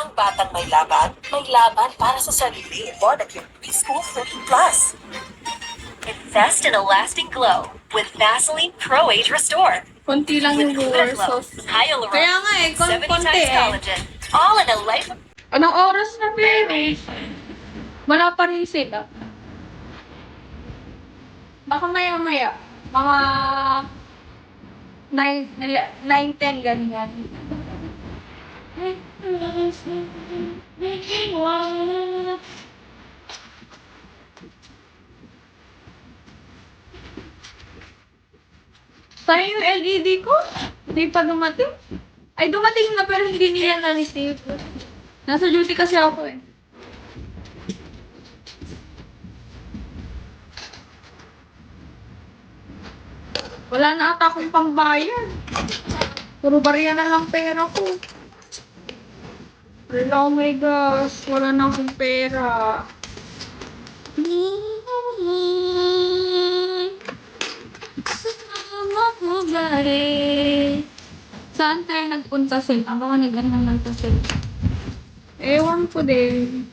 Ang batang may laban para sa sarili. Bonacure Preschool 30 Plus. Invest in a lasting glow with Vaseline Pro Age Restore. Konti lang yung viewers. So, Hyaluronic, kaya nga 70 konti times collagen, all in a life. Anong oras na baby? Wala pa rin sila. Baka maya-maya. Mga 9, 10 ganyan. Saan yung LED ko? Hindi pa dumating. Ay, dumating na pero hindi nila na-receive. Nasa duty kasi ako eh. Wala na ata akong pangbayad. Puro barya na lang pera ko. Oh my gosh, wala na akong pera. Saan tayo nagpunta sila? Baka nag-ano lang to sila. Ewan ko din.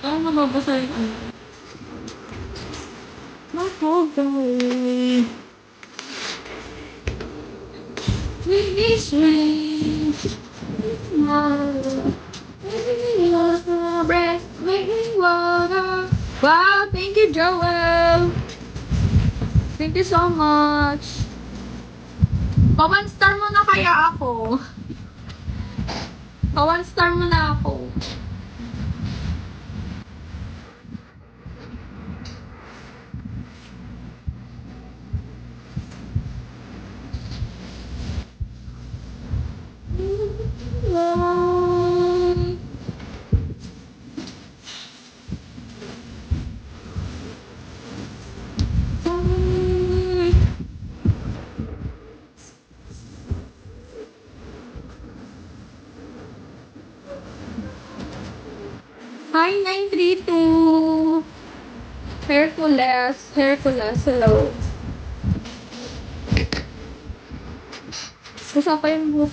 Ano mababasa yun? Mapagay. With this rain. Breath, making water. Wow, thank you, Joel. Thank you so much. Pa-one star mo na kaya ako. Pa-one star mo na ako. Hi, 932. Hercules, hello. Gusto pa yung book.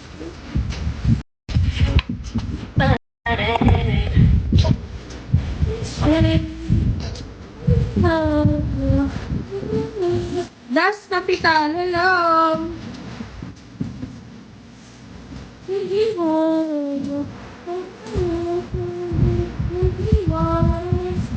Das Capital, hello.